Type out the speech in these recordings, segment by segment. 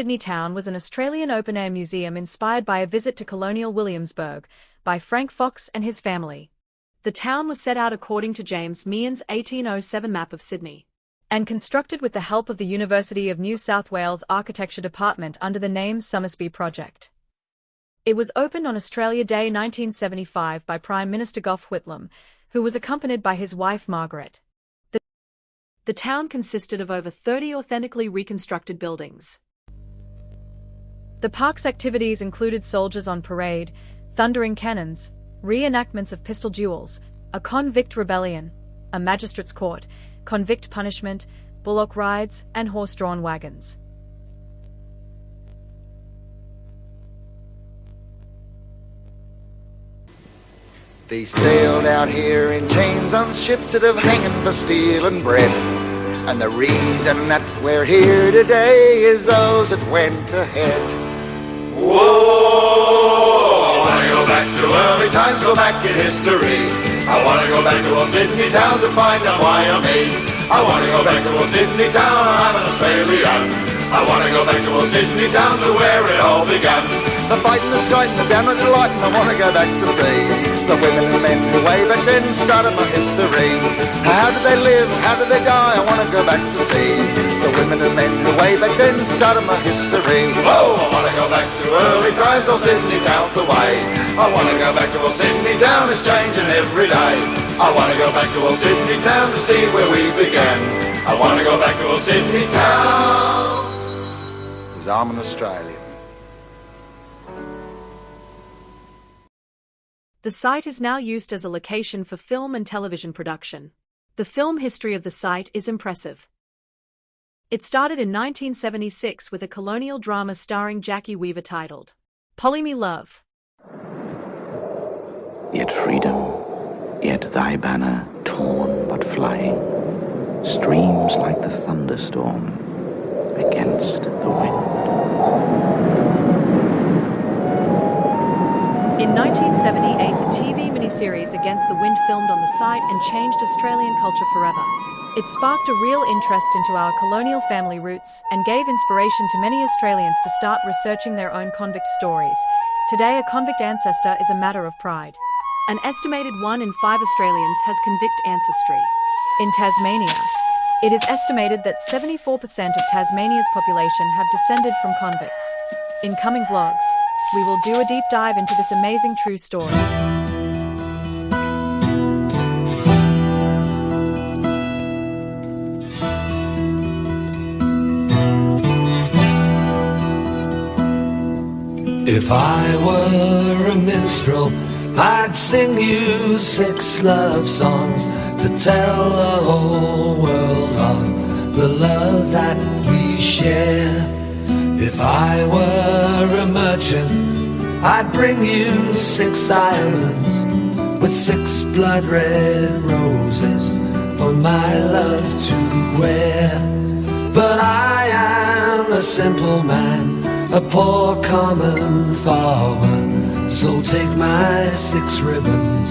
Sydney town was an Australian open-air museum inspired by a visit to Colonial Williamsburg by Frank Fox and his family. The town was set out according to James Meehan's 1807 map of Sydney, and constructed with the help of the University of New South Wales Architecture Department under the name Somersby Project. It was opened on Australia Day 1975 by Prime Minister Gough Whitlam, who was accompanied by his wife Margaret. The town consisted of over 30 authentically reconstructed buildings. The park's activities included soldiers on parade, thundering cannons, re-enactments of pistol duels, a convict rebellion, a magistrate's court, convict punishment, bullock rides, and horse-drawn wagons. They sailed out here in chains on ships that have hanging for steel and bread. And the reason that we're here today is those that went ahead. Whoa! I wanna go back to early times, go back in history. I wanna go back to old Sydney town to find out why I'm me. I wanna go back to old Sydney town, I'm an Australian. I wanna go back to old Sydney town to where it all began. The fight and the skite and the downward delight, and I wanna go back to see the women and men who way back then started my history. How did they live? How did they die? I wanna go back to see the women and men who way back then started my history. Whoa! I wanna go back to early times, old Sydney town's the way. I wanna go back to old Sydney town, it's changing every day. I wanna go back to old Sydney town to see where we began. I wanna go back to old Sydney town, 'cause I'm an Australian. The site is now used as a location for film and television production. The film history of the site is impressive. It started in 1976 with a colonial drama starring Jackie Weaver titled Polly Me Love. Yet freedom, yet thy banner torn but flying, streams like the thunderstorm against the wind. In 1978, the TV miniseries Against the Wind filmed on the site and changed Australian culture forever. It sparked a real interest into our colonial family roots and gave inspiration to many Australians to start researching their own convict stories. Today, a convict ancestor is a matter of pride. An estimated 1 in 5 Australians has convict ancestry. In Tasmania, it is estimated that 74% of Tasmania's population have descended from convicts. In coming vlogs, we will do a deep dive into this amazing true story. If I were a minstrel, I'd sing you 6 love songs to tell the whole world of the love that we share. If I were a merchant, I'd bring you 6 islands with 6 blood red roses for my love to wear. But I am a simple man, a poor common farmer, so take my 6 ribbons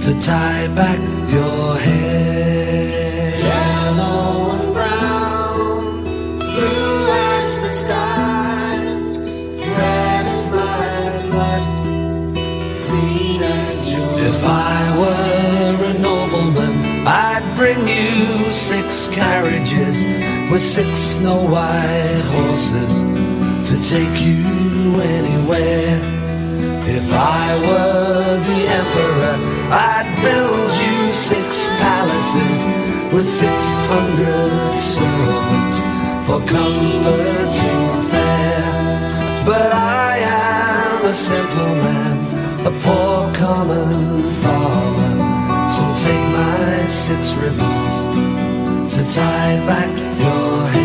to tie back your hair. Yellow and brown, blue as the sky, red as my blood, green as yours. If I were a nobleman, I'd bring you 6 carriages with 6 snow-white horses to take you anywhere. If I were the emperor, I'd build you 6 palaces with 600 servants for comforting fare. But I am a simple man, a poor common farmer, so take my 6 ribbons to tie back your hair.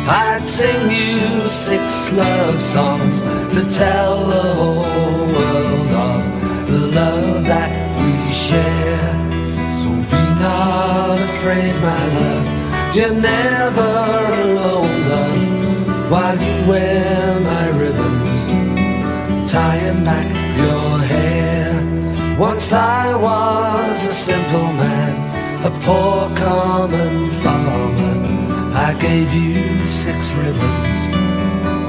I'd sing you 6 love songs to tell the whole world of the love that we share. So be not afraid, my love, you're never alone, love, while you wear my ribbons, tying back your hair. Once I was a simple man, a poor common farmer. I gave you 6 ribbons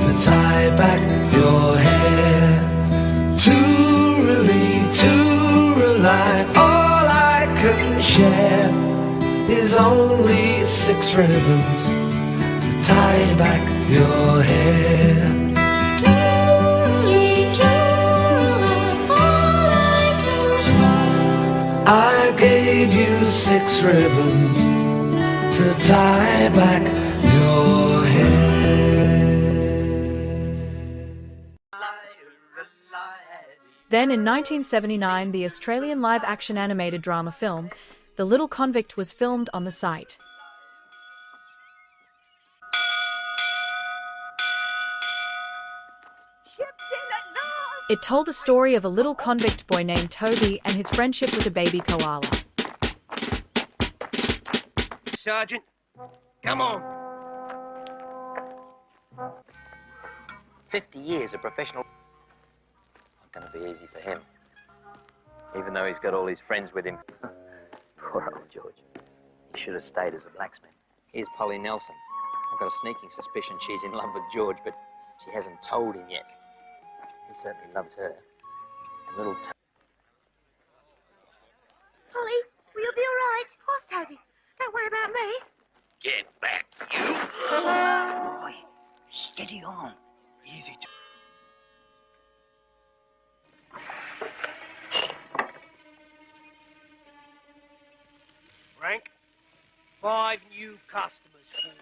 to tie back your hair. To relieve, to rely, all I can share is only 6 ribbons to tie back your hair. I gave you 6 ribbons to tie back your hair. Then in 1979, the Australian live-action animated drama film, The Little Convict, was filmed on the site. It told the story of a little convict boy named Toby and his friendship with a baby koala. Sergeant, come on. 50 years of professional... Not going to be easy for him. Even though he's got all his friends with him. Poor old George. He should have stayed as a blacksmith. Here's Polly Nelson. I've got a sneaking suspicion she's in love with George, but she hasn't told him yet. He certainly loves her. A little... Polly, will you be all right? Of course, Toby. Don't worry about me. Get back, you. Boy, steady on. Easy. Frank, 5 new customers for you.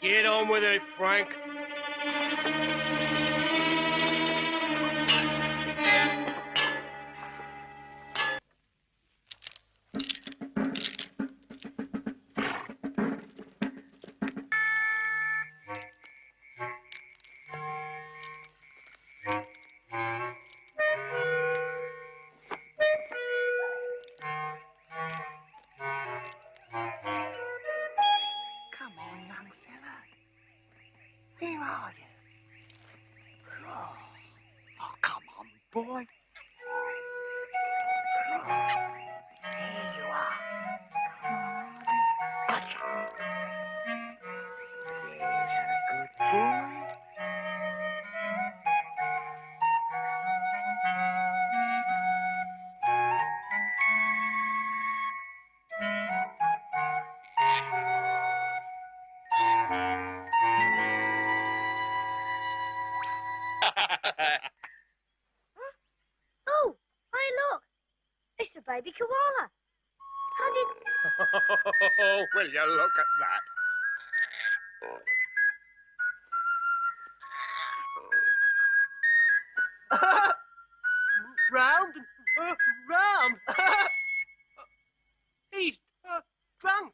Get on with it, Frank. Where are you? Oh, come on, boy. There you are. Come on. Gotcha. There's a good boy. Oh, hey, look. It's the baby koala. How did... Will you look at that? Round and round. He's drunk.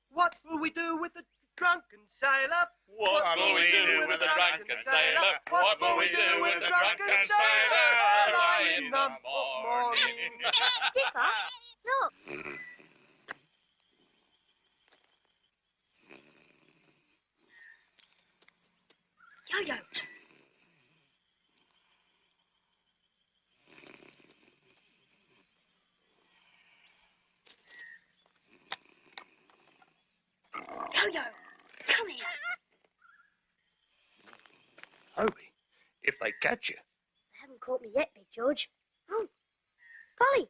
What will we do with the drunken sailor? What will we do with the drunken sailor? What will we do with the drunken sailor? Early in the morning. Dipper, look. Yo-yo. Yo-yo, come here. Hurry, if they catch you. They haven't caught me yet, Big George. Oh, Polly.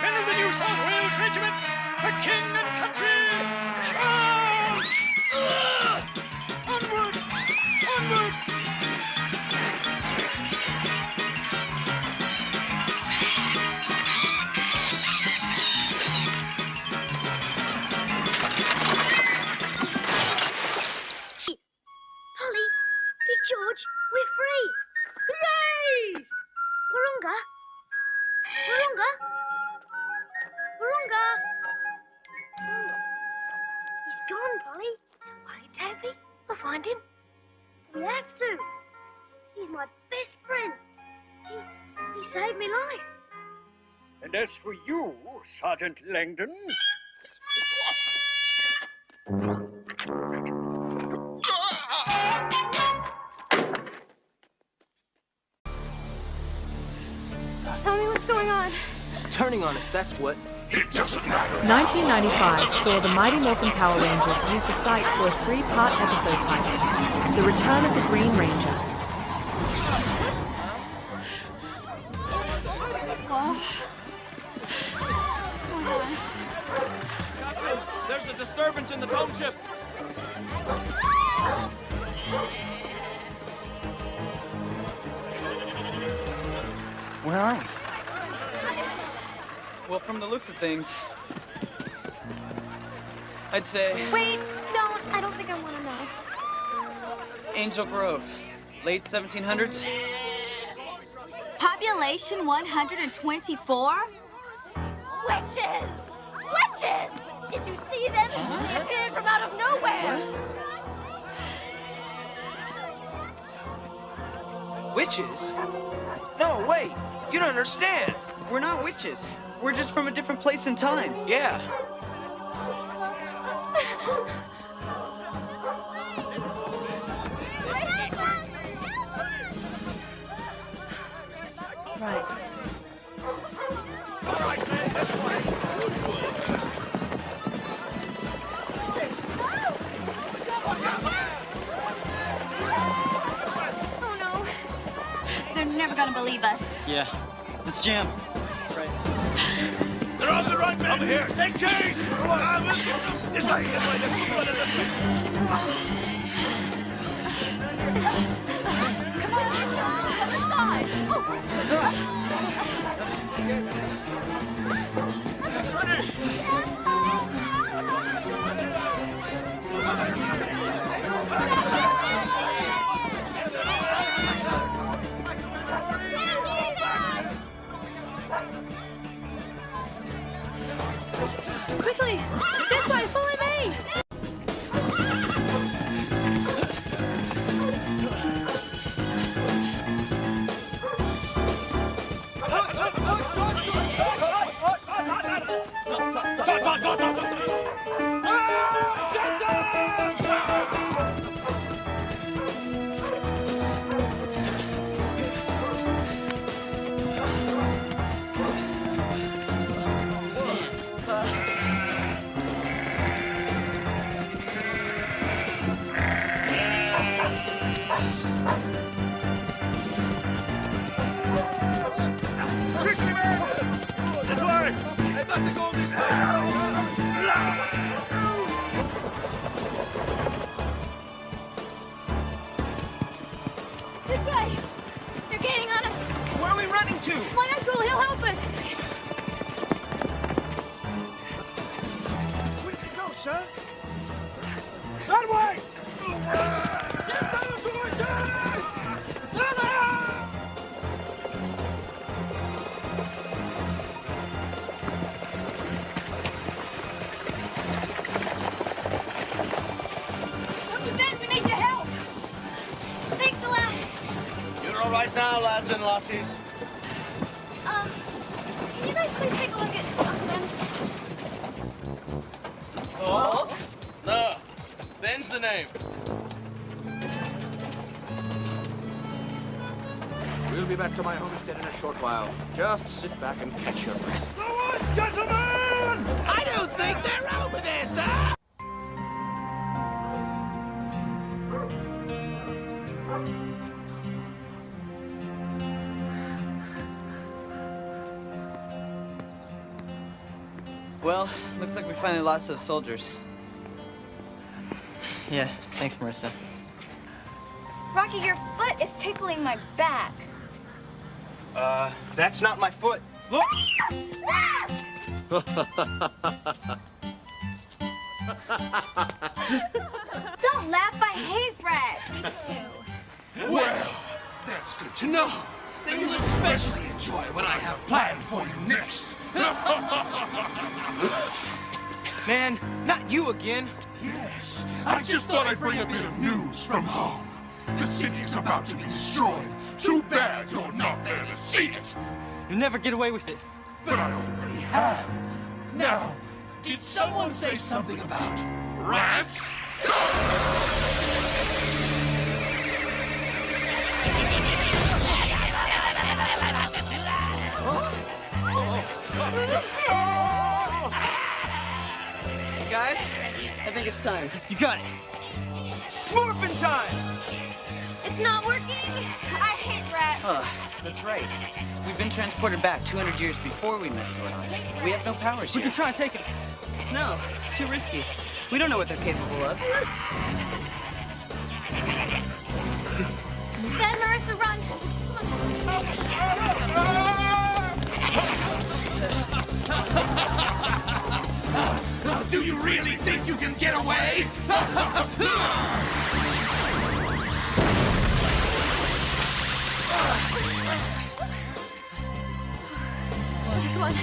Men of the New South Wales Regiment, for King and Country! Warunga? Warunga? Oh, he's gone, Polly. Why don't you take me? We'll find him. We have to. He's my best friend. He saved me life. And as for you, Sergeant Langdon... Tell me what's going on. It's turning on us, that's what. It doesn't matter. 1995 saw the Mighty Morphin Power Rangers use the site for a 3-part episode titled The Return of the Green Ranger. What's going on? Captain, there's a disturbance in the township. Where are we? Well, from the looks of things, I'd say Wait, don't. I don't think I want to know. Angel Grove, late 1700s. Population 124? Witches! Witches! Did you see them? They appeared from out of nowhere. Witches? No, wait. You don't understand. We're not witches. We're just from a different place in time. Yeah. Right. Oh no. They're never gonna believe us. Yeah. Let's jam. Right. They're on the run, men. Over here. Take chase. This way, this way, this way, this way. Come on, Angel. Come inside. Quickly! This way, follow me! This way. They've got to go this way. This way! They're gaining on us! Where are we running to? My uncle, he'll help us! Where did they go, sir? That way! Get those horses! Dr. Ben, we need your help! Thanks a lot! You're all right now, lads and lassies. Can you guys please take a look at Uncle Ben? Oh? No. Ben's the name. We'll be back to my homestead in a short while. Just sit back and catch your breath. Gentlemen! I don't think they're over there, sir! Well, looks like we finally lost those soldiers. Yeah, thanks, Marissa. Rocky, your foot is tickling my back. That's not my foot. Look! Don't laugh, I hate rats. Well, that's good to know. They will especially enjoy what I have planned for you next. Man, not you again. Yes, I just thought I'd bring a bit of news from home. The city is about to be destroyed. Too bad you're not there to see it. You'll never get away with it. But I already have. Now, did someone say something about rats? Guys, I think it's time. You got it. It's morphin' time! It's not working. I hate rats. That's right. We've been transported back 200 years before we met Zordon. We have no powers here. We can try and take it. No, it's too risky. We don't know what they're capable of. Ben, Marissa, run. Do you really think you can get away? Come on.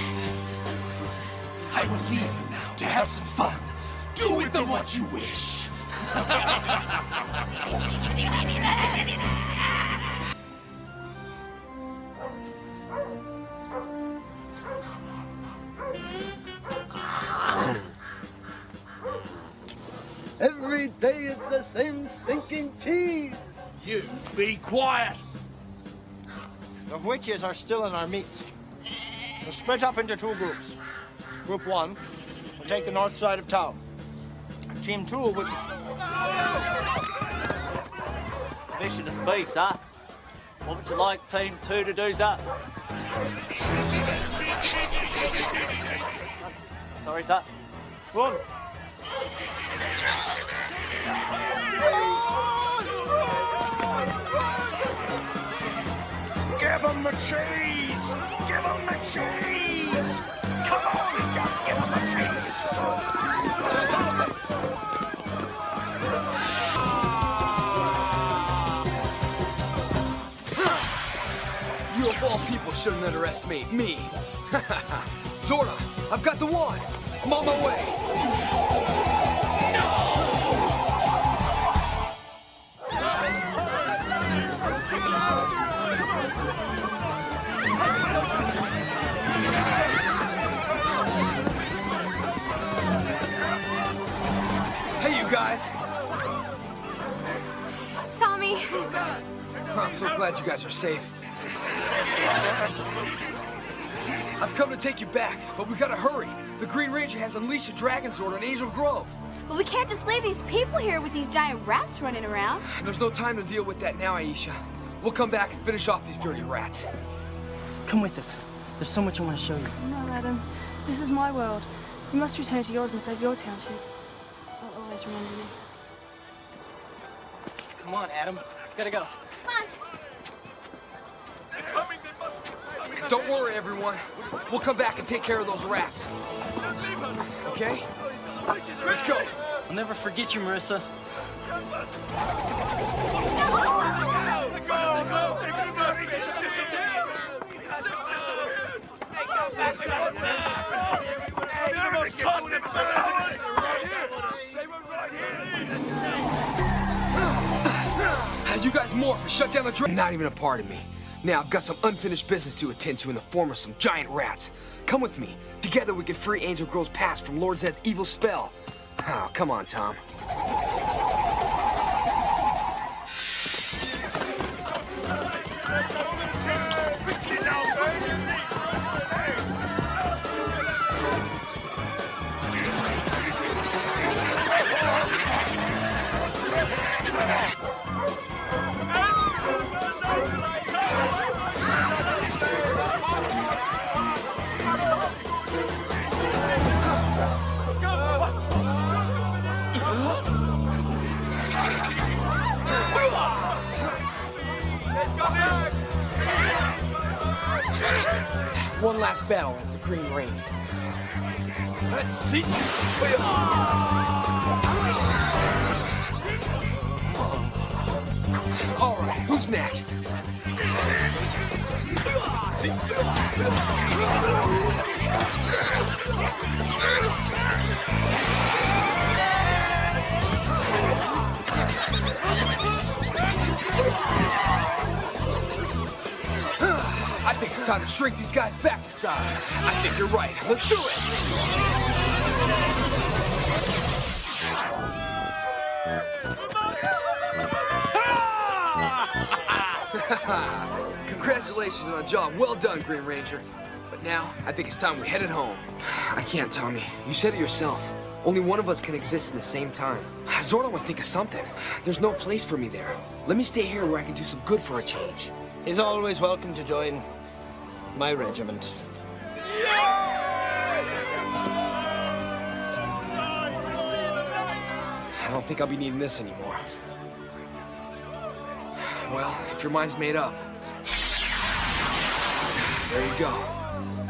I will leave you now to have some fun. Do with them what you wish. Every day it's the same stinking cheese. You be quiet. The witches are still in our midst. We're split up into two groups. Group 1 will take the north side of town. Team 2 will... Permission to speak, sir. What would you like Team 2 to do, sir? Sorry, sir. One. Give them the cheese! Give them the cheese! Come on, just give them the cheese! You of all people shouldn't underestimate me. Zordon, I've got the wand. I'm on my way. Hey, you guys. Tommy. I'm so glad you guys are safe. I've come to take you back, but we gotta hurry. The Green Ranger has unleashed a dragon sword on Angel Grove. But we can't just leave these people here with these giant rats running around. There's no time to deal with that now, Aisha. We'll come back and finish off these dirty rats. Come with us. There's so much I want to show you. No, Adam. This is my world. You must return to yours and save your township. I'll always remember you. Come on, Adam. Gotta go. Come on. Don't worry, everyone. We'll come back and take care of those rats. Okay? Let's go. I'll never forget you, Marissa. You guys morph and shut down the dragon. Not even a part of me. Now I've got some unfinished business to attend to in the form of some giant rats. Come with me. Together we can free Angel Grove's past from Lord Zed's evil spell. Oh, come on, Tom. One last battle as the Green Ranger. Let's see. All right, who's next? I think it's time to shrink these guys back to size. I think you're right. Let's do it! Congratulations on a job well done, Green Ranger. But now, I think it's time we headed home. I can't, Tommy. You said it yourself. Only one of us can exist in the same time. Zordo would think of something. There's no place for me there. Let me stay here where I can do some good for a change. He's always welcome to join my regiment. I don't think I'll be needing this anymore. Well, if your mind's made up, there you go.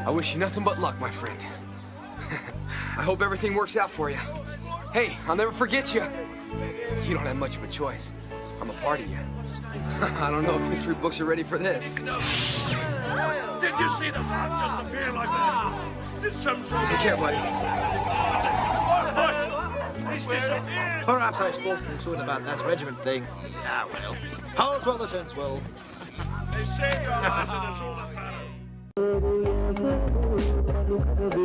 I wish you nothing but luck, my friend. I hope everything works out for you. Hey, I'll never forget you. You don't have much of a choice. I'm a part of you. I don't know if history books are ready for this. Did you see the map just appear like that? It's some sort of... Take care, buddy. He's disappeared. Perhaps I spoke too soon about that regiment thing. Ah, well. All's well that ends well. They say your lives are all that matters.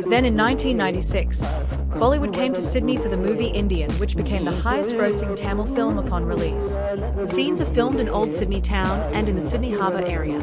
Then in 1996, Bollywood came to Sydney for the movie Indian, which became the highest-grossing Tamil film upon release. Scenes are filmed in Old Sydney town and in the Sydney Harbour area.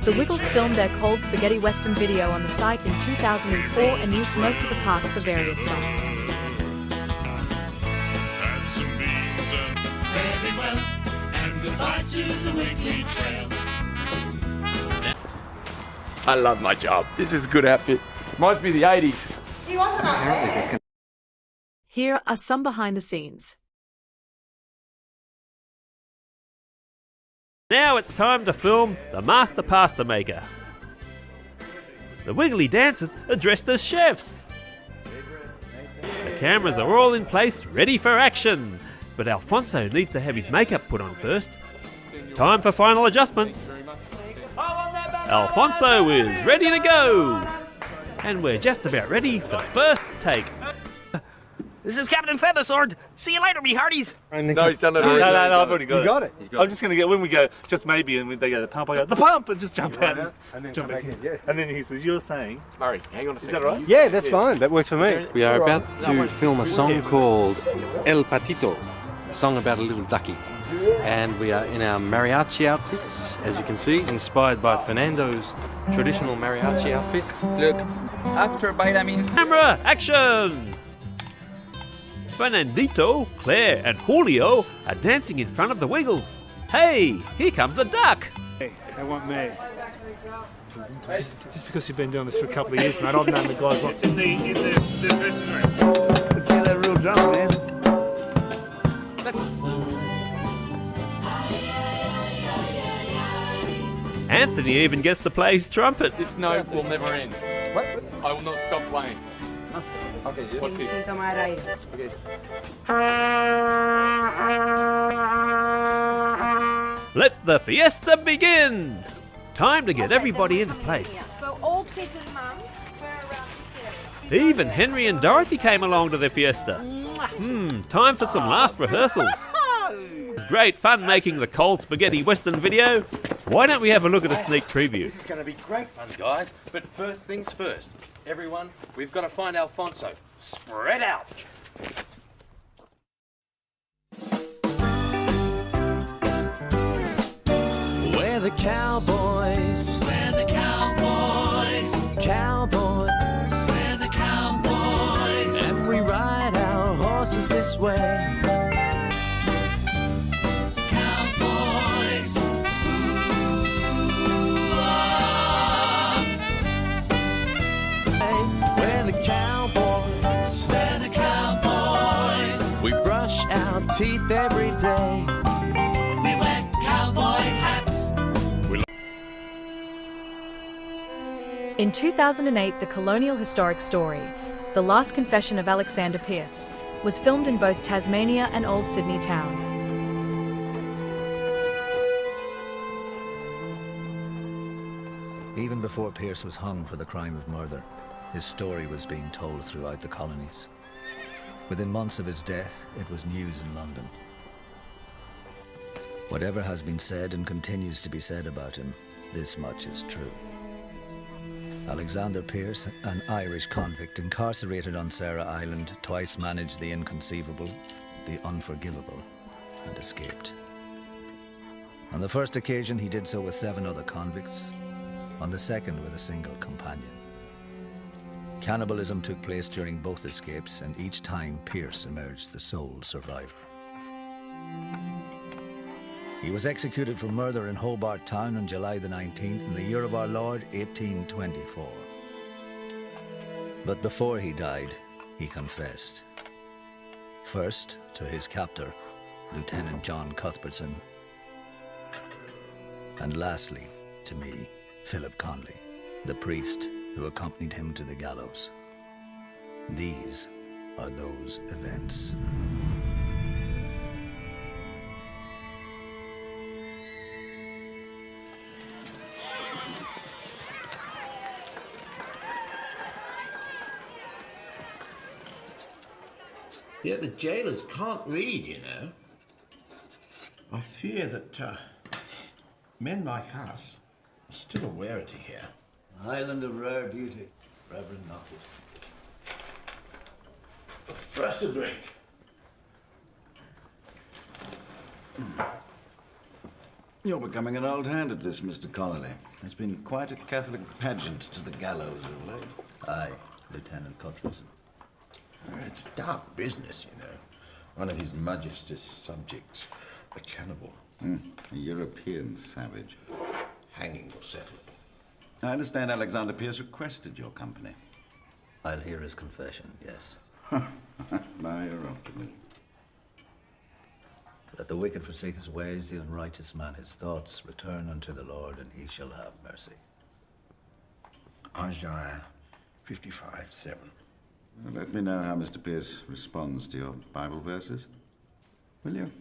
The Wiggles filmed their cold spaghetti western video on the site in 2004 and used most of the park for various songs. Had some beans and very well, and goodbye to the Wiggly Trail. I love my job. This is a good outfit. Reminds me of the 80s. He wasn't up there. Here are some behind the scenes. Now it's time to film The Master Pasta Maker. The Wiggly dancers are dressed as chefs. The cameras are all in place, ready for action. But Alfonso needs to have his makeup put on first. Time for final adjustments. Alfonso is ready to go. And we're just about ready for the first take. This is Captain Feathersword. See you later, me hearties. No, he's done it already. already. No, I've already got it. You got it? I'm just going to get, when we go, just maybe, and when they go, the pump, I go, the pump, and just jump out and then jump back in. Yeah. And then he says, you're saying... Murray, hang on a second. Is that right? Yeah, that's fine. That works for me. We are about to film a song called El Patito, a song about a little ducky. And we are in our mariachi outfits, as you can see, inspired by Fernando's traditional mariachi outfit. Look, after a bite, that means... Camera, action! Fernandito, Claire and Julio are dancing in front of the Wiggles. Hey, here comes a duck! Hey, that wasn't me. Just because you've been doing this for a couple of years, mate, I've known the guys like... In the dressing room. Let's hear that real drum, man. Anthony even gets to play his trumpet. This note will never end. What? I will not stop playing. Okay, what's this? Okay. Let the fiesta begin! Time to get everybody into place. So all kids and mums were around the Even Henry and Dorothy came along to the fiesta. Time for some last rehearsals. It's great fun making the cold spaghetti western video. Why don't we have a look at a sneak preview? This is going to be great fun, guys. But first things first. Everyone, we've got to find Alfonso. Spread out. We're the cowboys. We're the cowboys. Cowboys. We're the cowboys. this way. Cowboys, we're the cowboys. We're the cowboys. We brush our teeth every day. We wear cowboy hats. In 2008, the colonial historic story, The Last Confession of Alexander Pierce, was filmed in both Tasmania and Old Sydney town. Even before Pierce was hung for the crime of murder, his story was being told throughout the colonies. Within months of his death, it was news in London. Whatever has been said and continues to be said about him, this much is true. Alexander Pierce, an Irish convict incarcerated on Sabre Island, twice managed the inconceivable, the unforgivable, and escaped. On the first occasion, he did so with 7 other convicts. On the second, with a single companion. Cannibalism took place during both escapes, and each time Pierce emerged the sole survivor. He was executed for murder in Hobart Town on July the 19th in the year of our Lord, 1824. But before he died, he confessed. First, to his captor, Lieutenant John Cuthbertson, and lastly, to me, Philip Conley, the priest who accompanied him to the gallows. These are those events. Yet the jailers can't read, you know. I fear that men like us are still a rarity here. An island of rare beauty, Reverend Knockett. First a drink. You're becoming an old hand at this, Mr. Connolly. There's been quite a Catholic pageant to the gallows of late. Aye, Lieutenant Cuthbertson. It's a dark business, you know. One of His Majesty's subjects, a cannibal. A European savage. Hanging will settle it. I understand Alexander Pierce requested your company. I'll hear his confession, yes. Now you're up to me. Let the wicked forsake his ways, the unrighteous man his thoughts. Return unto the Lord, and he shall have mercy. Isaiah 55:7. Well, let me know how Mr. Pierce responds to your Bible verses, will you?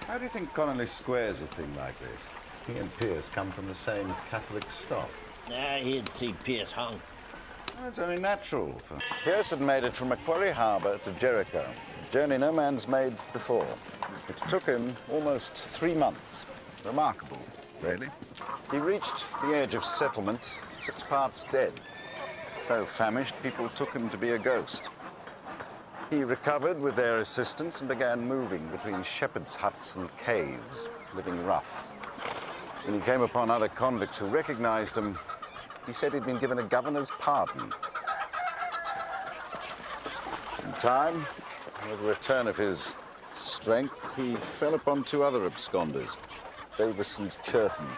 How do you think Connolly squares a thing like this? He and Pierce come from the same Catholic stock. He'd see Pierce hung. Well, it's only natural. Pierce had made it from Macquarie Harbour to Jericho, a journey no man's made before. It took him almost 3 months. Remarkable, really. He reached the age of settlement 6 parts dead. So famished, people took him to be a ghost. He recovered with their assistance and began moving between shepherds' huts and caves, living rough. When he came upon other convicts who recognized him, he said he'd been given a governor's pardon. In time, with the return of his strength, he fell upon 2 other absconders, Davis and Churton.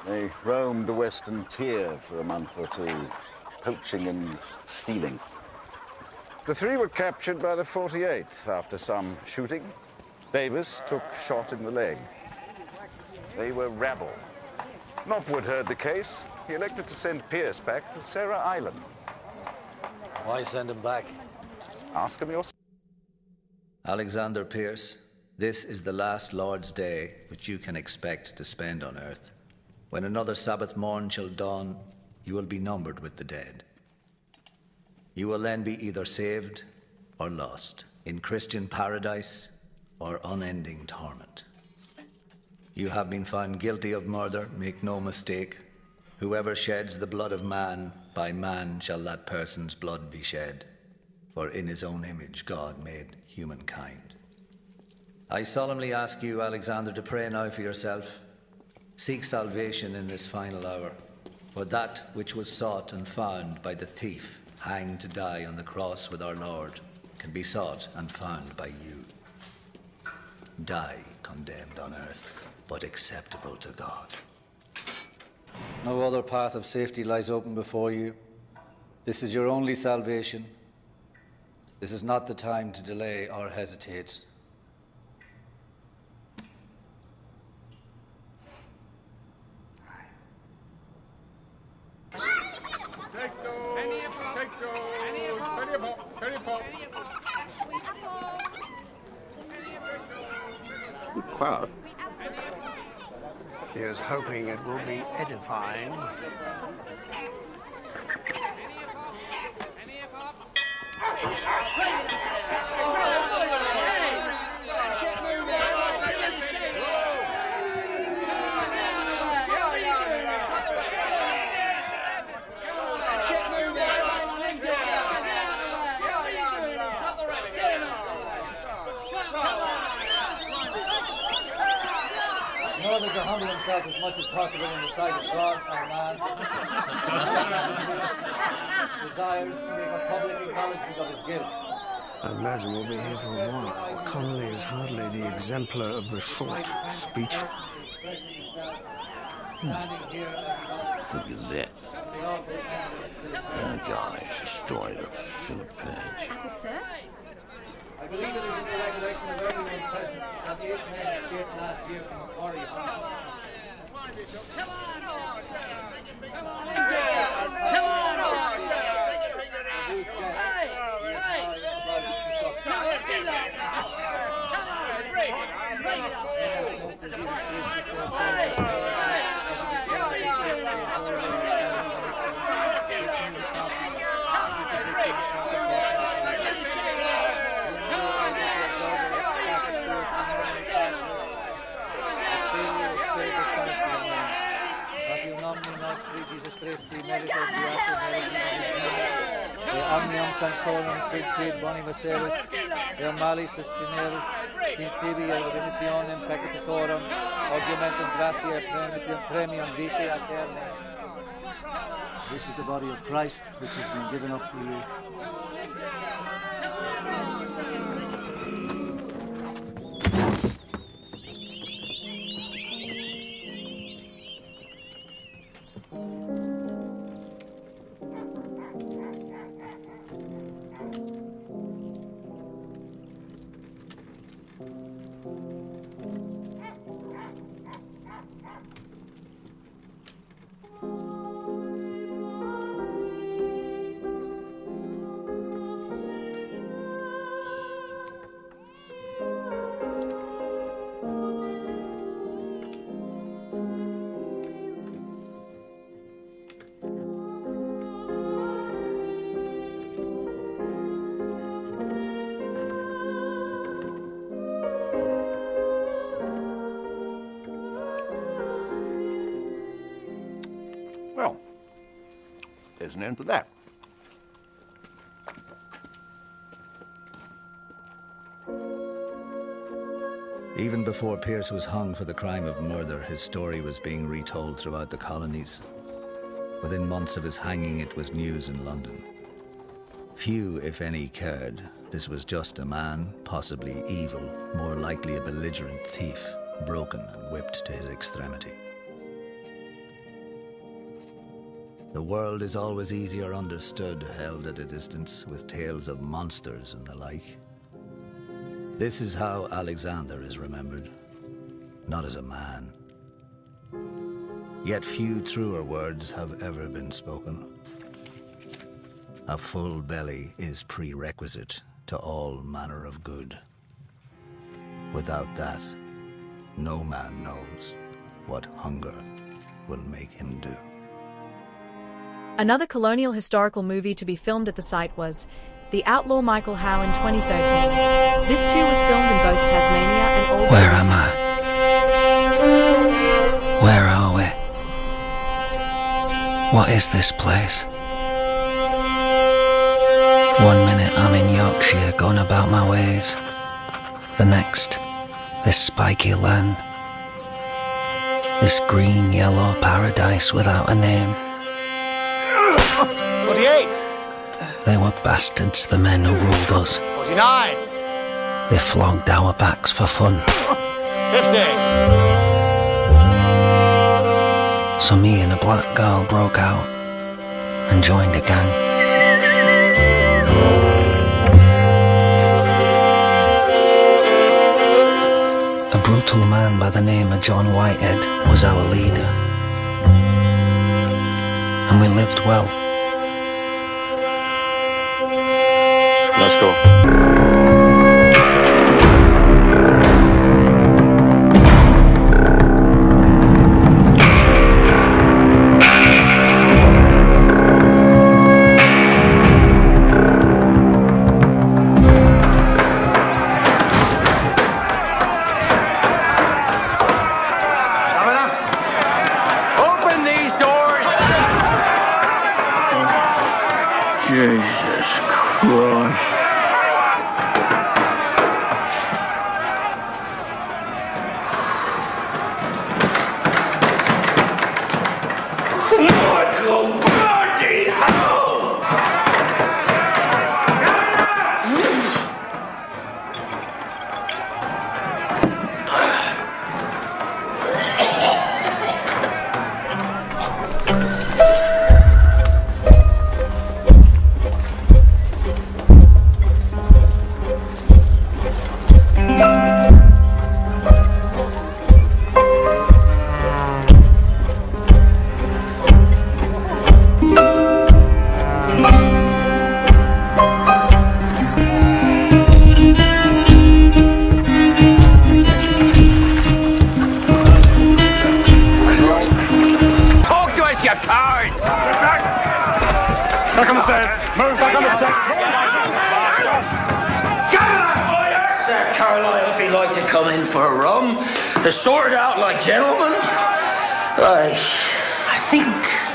They roamed the Western Tier for a month or 2, poaching and stealing. The 3 were captured by the 48th after some shooting. Davis took shot in the leg. They were rabble. Knopwood heard the case. He elected to send Pierce back to Sabre Island. Why send him back? Ask him yourself. Alexander Pierce, this is the last Lord's Day which you can expect to spend on earth. When another Sabbath morn shall dawn, you will be numbered with the dead. You will then be either saved or lost, in Christian paradise or unending torment. You have been found guilty of murder, make no mistake. Whoever sheds the blood of man, by man shall that person's blood be shed. For in his own image God made humankind. I solemnly ask you, Alexander, to pray now for yourself. Seek salvation in this final hour, for that which was sought and found by the thief hanged to die on the cross with our Lord, can be sought and found by you. Die condemned on earth, but acceptable to God. No other path of safety lies open before you. This is your only salvation. This is not the time to delay or hesitate. Take those. Take those. Penny pop. Wow. Here's hoping it will be edifying. In order to humble himself as much as possible in the sight of God and man, desires to make a public acknowledgement of his guilt. I imagine we'll be here for a while. Connolly is hardly the exemplar of the short speech. Look at that. Oh gosh, a story to fill a page. Apple, sir? I believe it is in the recollection of everyone present that the 8 men escaped last year from a quarry. Omnium Sanctorum Quid Bonifacerus, et Malis Estineris, Sint Tibi et Remissionem Peccatorum, Augmentum Gratia Premium Vitae Aeternam. This is the body of Christ, which has been given up for you. Well, there's an end to that. Even before Pierce was hung for the crime of murder, his story was being retold throughout the colonies. Within months of his hanging, it was news in London. Few, if any, cared. This was just a man, possibly evil, more likely a belligerent thief, broken and whipped to his extremity. The world is always easier understood, held at a distance, with tales of monsters and the like. This is how Alexander is remembered, not as a man. Yet few truer words have ever been spoken. A full belly is prerequisite to all manner of good. Without that, no man knows what hunger will make him do. Another colonial historical movie to be filmed at the site was The Outlaw Michael Howe in 2013. This too was filmed in both Tasmania and Old Where am I? Where are we? What is this place? 1 minute I'm in Yorkshire going about my ways. The next, this spiky land. This green yellow paradise without a name. 48! They were bastards, the men who ruled us. 49. They flogged our backs for fun. 50. So me and a black girl broke out and joined a gang. A brutal man by the name of John Whitehead was our leader. And we lived well. Let's go. Jesus Christ.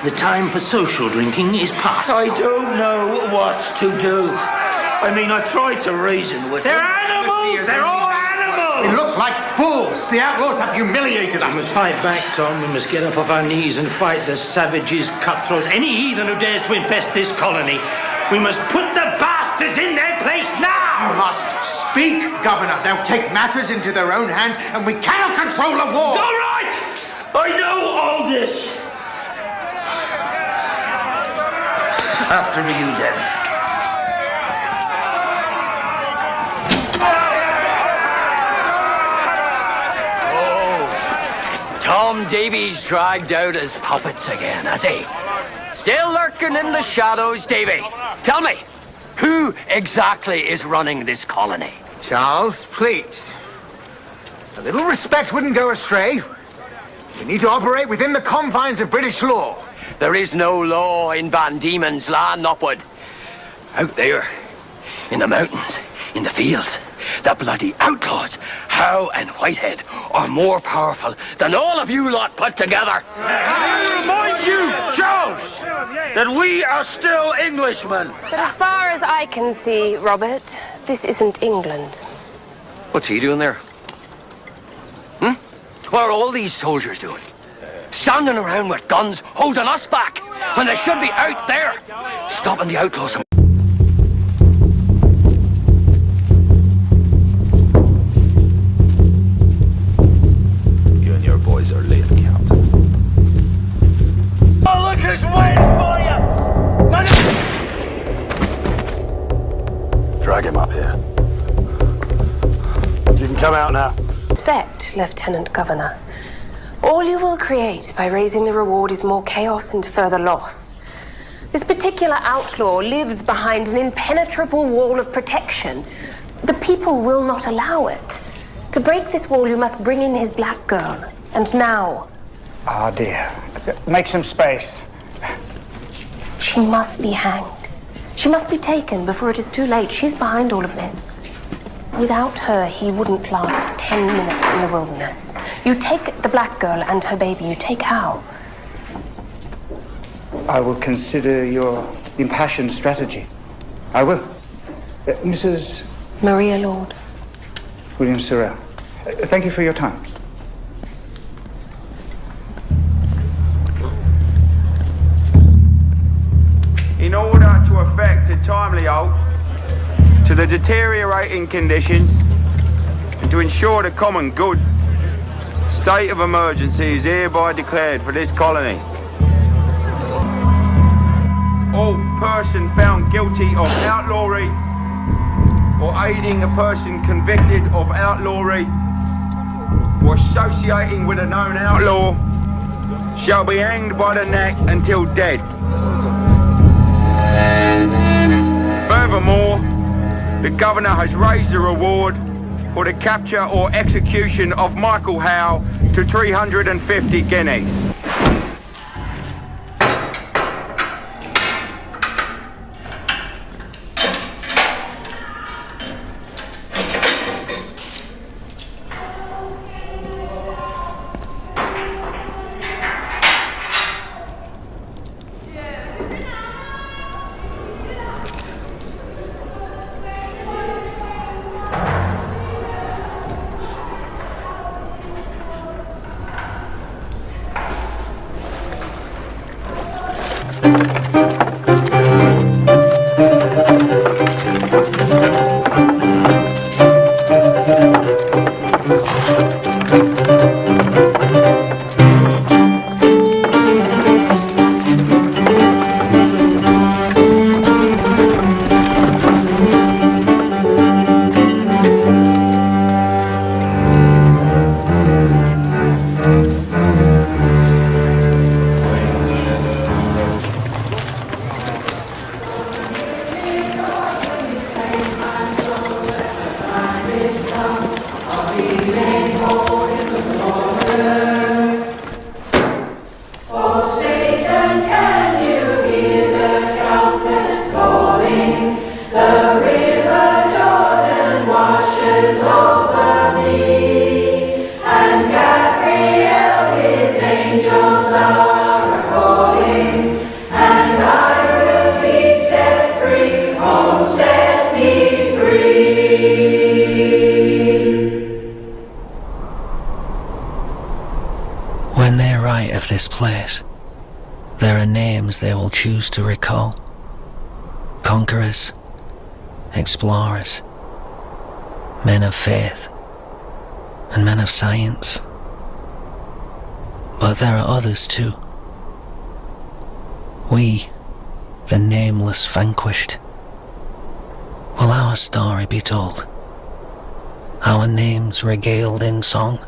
The time for social drinking is past. I don't know what to do. I mean, I tried to reason with them. They're animals! They're all animals! They look like fools! The outlaws have humiliated us! We must fight back, Tom. We must get up off our knees and fight the savages, cutthroats, any heathen who dares to infest this colony. We must put the bastards in their place now! You must speak, Governor. They'll take matters into their own hands, and we cannot control the war! All right! I know all this! After you, then. Oh, Tom Davies dragged out as puppets again, has he? Still lurking in the shadows, Davy. Tell me, who exactly is running this colony? Charles, please. A little respect wouldn't go astray. We need to operate within the confines of British law. There is no law in Van Diemen's land, Upwood. Out there, in the mountains, in the fields, the bloody outlaws, Howe and Whitehead, are more powerful than all of you lot put together. I remind you, Charles, that we are still Englishmen. But as far as I can see, Robert, this isn't England. What's he doing there? What are all these soldiers doing? Standing around with guns, holding us back, when they should be out there, stopping the outlaws. You and your boys are late, Captain. Oh, look who's waiting for you! Drag him up here. You can come out now. Respect, Lieutenant Governor. All you will create by raising the reward is more chaos and further loss. This particular outlaw lives behind an impenetrable wall of protection. The people will not allow it. To break this wall, you must bring in his black girl. And now. Ah, dear. Make some space. She must be hanged. She must be taken before it is too late. She's behind all of this. Without her, he wouldn't last 10 minutes in the wilderness. You take the black girl and her baby. You take Howe. I will consider your impassioned strategy. I will. Mrs. Maria Lord. William Sorrell. Thank you for your time. In order to effect a timely halt to the deteriorating conditions and to ensure the common good, state of emergency is hereby declared for this colony. All person found guilty of outlawry or aiding a person convicted of outlawry or associating with a known outlaw shall be hanged by the neck until dead. Furthermore, the Governor has raised the reward for the capture or execution of Michael Howe to 350 guineas. When they write of this place, there are names they will choose to recall. Conquerors, explorers, men of faith, and men of science. But there are others too. We, the nameless vanquished. Will our story be told? Our names regaled in song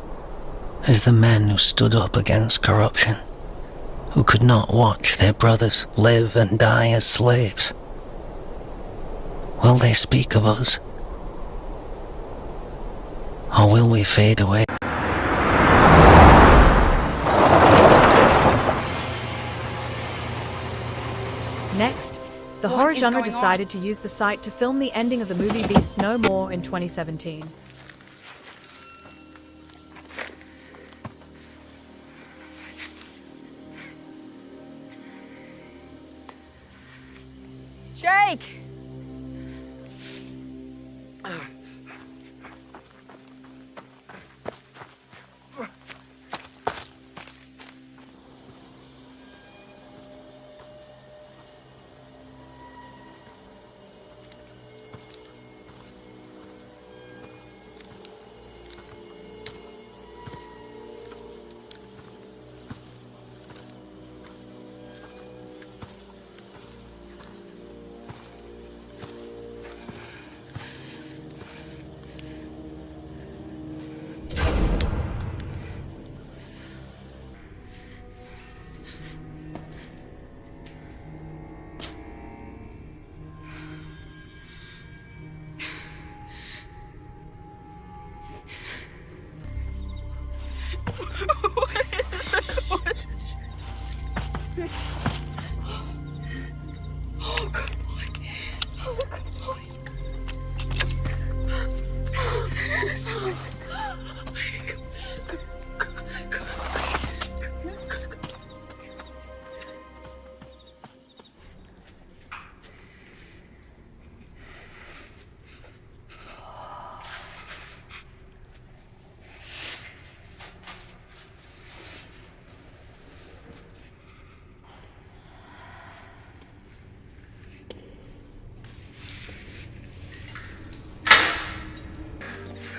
as the men who stood up against corruption, who could not watch their brothers live and die as slaves. Will they speak of us? Or will we fade away? Next, the horror genre decided to use the site to film the ending of the movie Beast No More in 2017. Jake!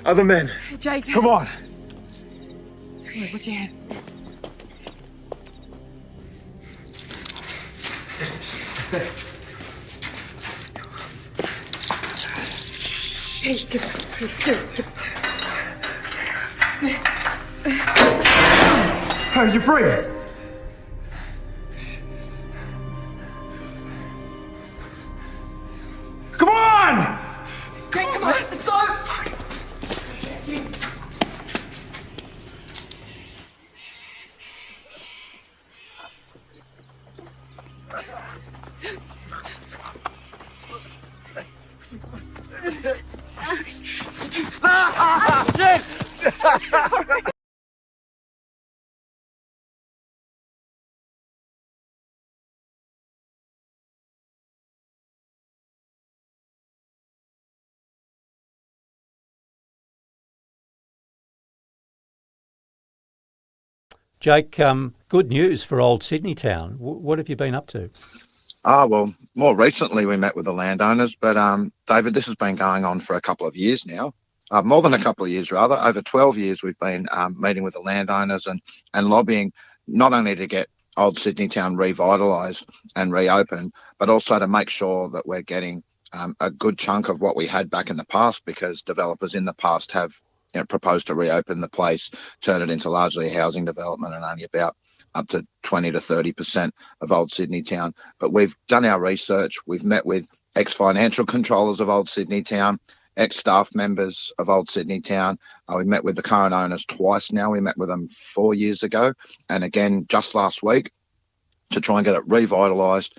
Other men. Jake. Come on. Here, put your hands. Hey, you're free. Come on! Jake, come on, let's go! Jake, good news for old Sydney town. What have you been up to? Well, more recently we met with the landowners, but David, this has been going on for a couple of years now. More than a couple of years, rather. Over 12 years we've been meeting with the landowners and lobbying not only to get old Sydney town revitalised and reopened, but also to make sure that we're getting a good chunk of what we had back in the past, because developers in the past have proposed to reopen the place, turn it into largely a housing development, and only about up to 20 to 30% of old Sydney town. But we've done our research. We've met with ex-financial controllers of old Sydney town, ex-staff members of old Sydney town. We met with the current owners twice now. We met with them 4 years ago, and again just last week, to try and get it revitalised,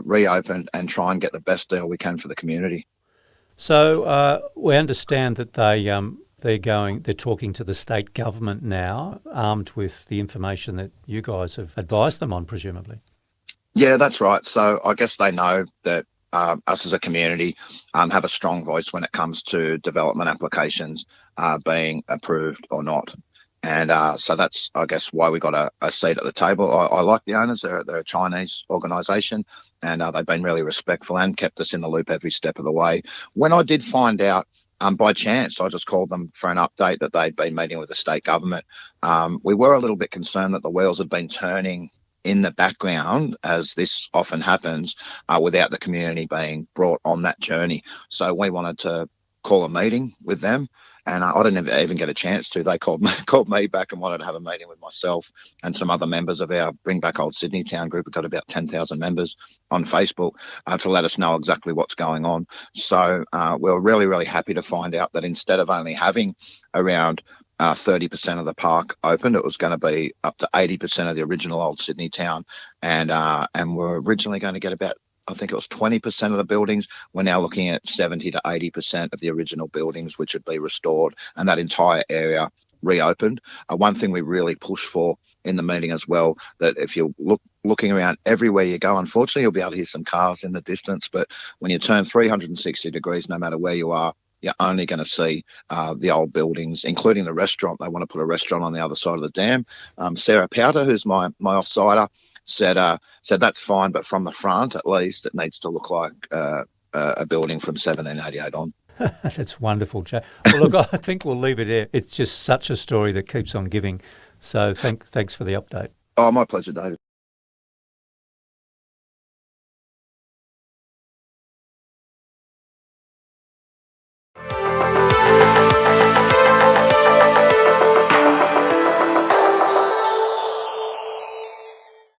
reopened, and try and get the best deal we can for the community. So we understand that they're talking to the state government now, armed with the information that you guys have advised them on, presumably. Yeah, that's right. So I guess they know that us as a community have a strong voice when it comes to development applications being approved or not. And so that's, I guess, why we got a seat at the table. I like the owners. They're a Chinese organisation, and they've been really respectful and kept us in the loop every step of the way. When I did find out, by chance, I just called them for an update that they'd been meeting with the state government. We were a little bit concerned that the wheels had been turning in the background, as this often happens, without the community being brought on that journey. So we wanted to call a meeting with them, and I didn't even get a chance to. They called me back and wanted to have a meeting with myself and some other members of our Bring Back Old Sydney Town group. We've got about 10,000 members on Facebook to let us know exactly what's going on. So we're really, really happy to find out that instead of only having around 30% of the park opened, it was going to be up to 80% of the original old Sydney town. And we're originally going to get about, I think it was 20% of the buildings. We're now looking at 70 to 80% of the original buildings, which would be restored, and that entire area reopened. One thing we really pushed for in the meeting as well, that if you're looking around everywhere you go, unfortunately, you'll be able to hear some cars in the distance, but when you turn 360 degrees, no matter where you are, you're only going to see the old buildings, including the restaurant. They want to put a restaurant on the other side of the dam. Sarah Powder, who's my offsider, said that's fine, but from the front, at least, it needs to look like a building from 1788 on. That's wonderful, Jay. Well, look, I think we'll leave it there. It's just such a story that keeps on giving. So thanks for the update. Oh, my pleasure, David.